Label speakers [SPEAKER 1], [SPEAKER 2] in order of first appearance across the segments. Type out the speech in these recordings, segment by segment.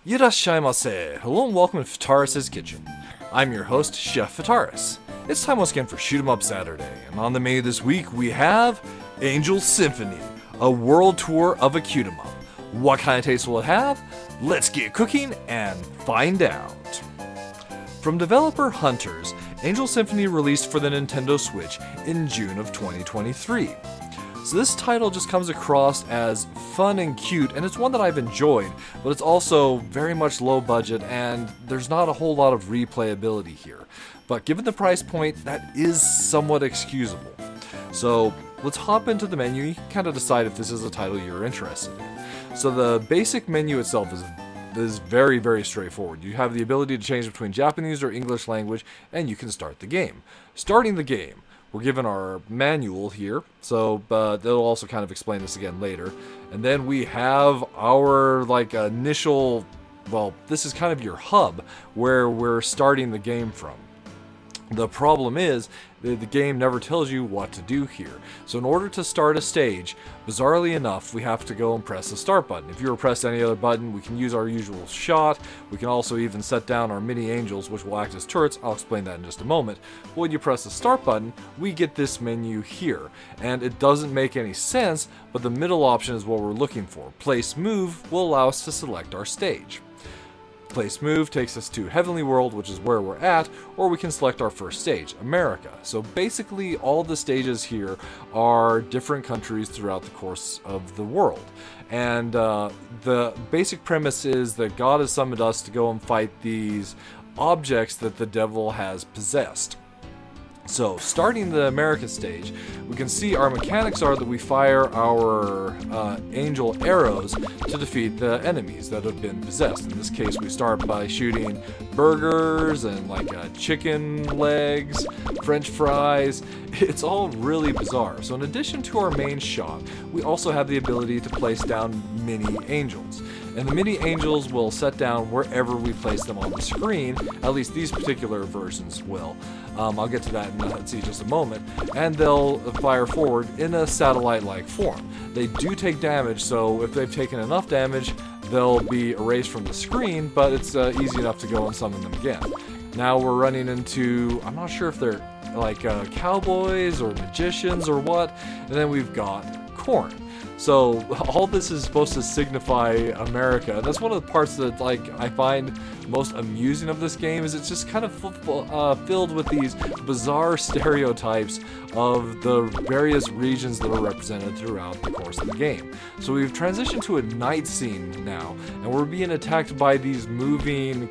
[SPEAKER 1] Irashaimase! Hello and welcome to Fataris' Kitchen. I'm your host, Chef Fataris. It's time once again for Shoot 'em Up Saturday, and on the menu this week we have Angel Symphony, a world tour of a Shoot 'em Up. What kind of taste will it have? Let's get cooking and find out. From developer Hunters, Angel Symphony released for the Nintendo Switch in June of 2023. So this title just comes across as fun and cute, and it's one that I've enjoyed, but it's also very much low budget, and there's not a whole lot of replayability here. But given the price point, that is somewhat excusable. So let's hop into the menu. You can kind of decide if this is a title you're interested in. So the basic menu itself is very, very straightforward. You have the ability to change between Japanese or English language, and you can start the game. Starting the game, we're given our manual here, so they'll also kind of explain this again later. And then we have our initial, well, this is kind of your hub where we're starting the game from. The problem is, the game never tells you what to do here. So in order to start a stage, bizarrely enough, we have to go and press the start button. If you were to press any other button, we can use our usual shot. We can also even set down our mini angels, which will act as turrets. I'll explain that in just a moment. But when you press the start button, we get this menu here. And it doesn't make any sense, but the middle option is what we're looking for. Place Move will allow us to select our stage. Place Move takes us to Heavenly World, which is where we're at, or we can select our first stage, America. So basically all the stages here are different countries throughout the course of the world. And the basic premise is that God has summoned us to go and fight these objects that the devil has possessed. So, starting the America stage, we can see our mechanics are that we fire our angel arrows to defeat the enemies that have been possessed. In this case, we start by shooting burgers and chicken legs, French fries. It's all really bizarre. So in addition to our main shot, we also have the ability to place down mini angels. And the mini angels will set down wherever we place them on the screen. At least these particular versions will. I'll get to that in just a moment. And they'll fire forward in a satellite-like form. They do take damage, so if they've taken enough damage, they'll be erased from the screen, but it's easy enough to go and summon them again. Now we're running into, I'm not sure if they're cowboys or magicians or what, and then we've got corn. So all this is supposed to signify America, and that's one of the parts that I find most amusing of this game. Is it's just kind of filled with these bizarre stereotypes of the various regions that are represented throughout the course of the game. So we've transitioned to a night scene now, and we're being attacked by these moving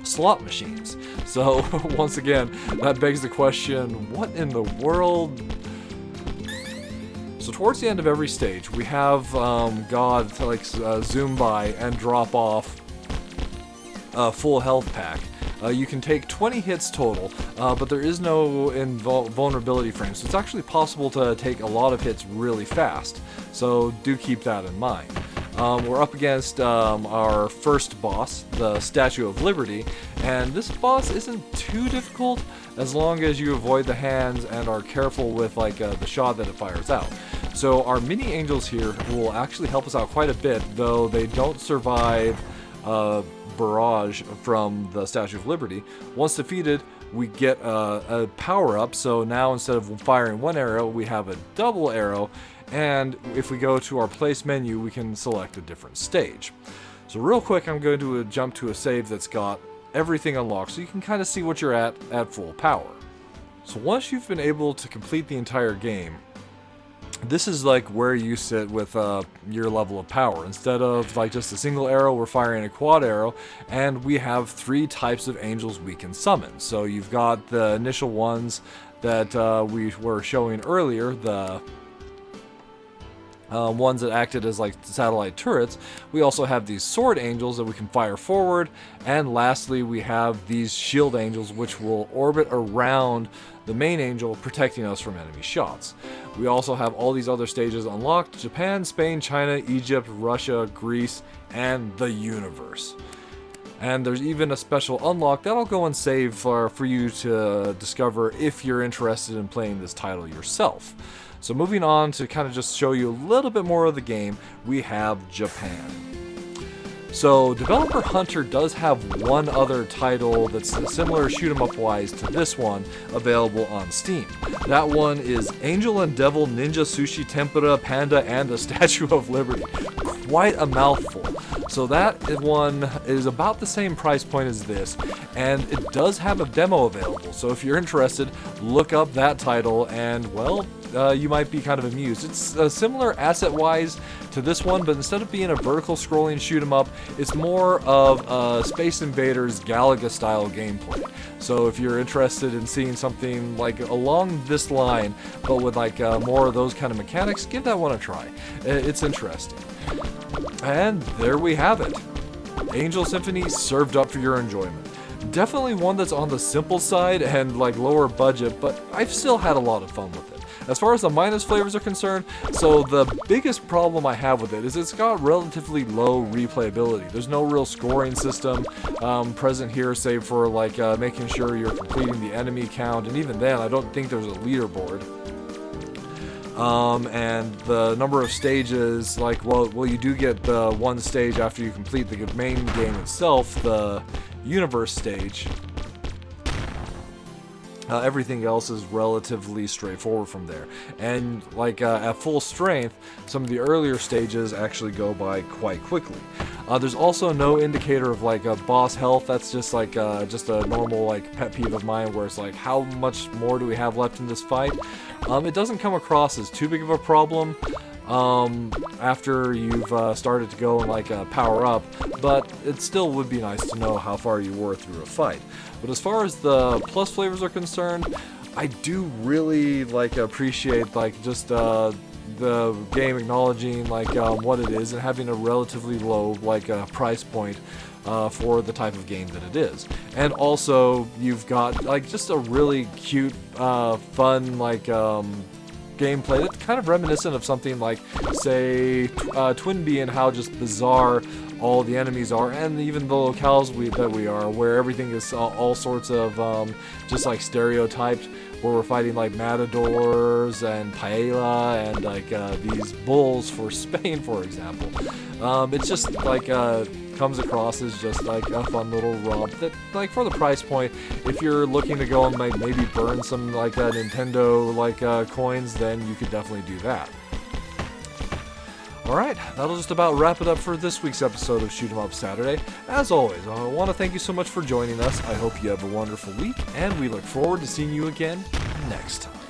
[SPEAKER 1] slot machines. So once again, that begs the question, what in the world? So towards the end of every stage, we have God zoom by and drop off a full health pack. You can take 20 hits total, but there is no vulnerability frame, so it's actually possible to take a lot of hits really fast. So do keep that in mind. We're up against our first boss, the Statue of Liberty, and this boss isn't too difficult as long as you avoid the hands and are careful with the shot that it fires out. So our mini angels here will actually help us out quite a bit, though they don't survive barrage from the Statue of Liberty. Once defeated, we get a power-up, so now instead of firing one arrow, we have a double arrow, and if we go to our place menu, we can select a different stage. So real quick, I'm going to jump to a save that's got everything unlocked, so you can kind of see what you're at full power. So once you've been able to complete the entire game, this is where you sit with your level of power. Instead of just a single arrow, we're firing a quad arrow, and we have 3 types of angels we can summon. So you've got the initial ones that we were showing earlier, the ones that acted as satellite turrets. We also have these sword angels that we can fire forward, and lastly we have these shield angels which will orbit around the main angel, protecting us from enemy shots. We also have all these other stages unlocked: Japan, Spain, China, Egypt, Russia, Greece, and the universe. And there's even a special unlock that I'll go and save for you to discover if you're interested in playing this title yourself. So moving on to kind of just show you a little bit more of the game, we have Japan. So developer Hunter does have one other title that's similar shoot 'em up wise to this one available on Steam. That one is Angel and Devil Ninja Sushi Tempura Panda and the Statue of Liberty. Quite a mouthful. So that one is about the same price point as this, and it does have a demo available. So if you're interested, look up that title and, well, you might be kind of amused. It's similar asset-wise to this one, but instead of being a vertical scrolling shoot 'em up, it's more of Space Invaders Galaga-style gameplay. So if you're interested in seeing something like along this line, but with like more of those kind of mechanics, give that one a try. It's interesting. And there we have it. Angel Symphony served up for your enjoyment. Definitely one that's on the simple side and like lower budget, but I've still had a lot of fun with it. As far as the minus flavors are concerned, so the biggest problem I have with it is it's got relatively low replayability. There's no real scoring system present here, save for like making sure you're completing the enemy count, and even then I don't think there's a leaderboard. And the number of stages, like, well, you do get the one stage after you complete the main game itself, the universe stage. Everything else is relatively straightforward from there. And like at full strength, some of the earlier stages actually go by quite quickly. There's also no indicator of like a boss health. That's just like just a normal like pet peeve of mine, where it's like, how much more do we have left in this fight? It doesn't come across as too big of a problem after you've started to go and like power up, but it still would be nice to know how far you were through a fight. But as far as the plus flavors are concerned, I do really like appreciate like just the game acknowledging like what it is and having a relatively low like price point for the type of game that it is. And also you've got like just a really cute fun like gameplay that's kind of reminiscent of something like, say, Twin Bee, and how just bizarre all the enemies are, and even the locales that we are, where everything is all sorts of just like stereotyped, where we're fighting like matadors and paella and like these bulls for Spain, for example. It's just like comes across as just like a fun little romp that, like, for the price point, if you're looking to go and like maybe burn some like Nintendo like coins, then you could definitely do that. Alright, that'll just about wrap it up for this week's episode of Shoot 'em Up Saturday. As always, I want to thank you so much for joining us. I hope you have a wonderful week, and we look forward to seeing you again next time.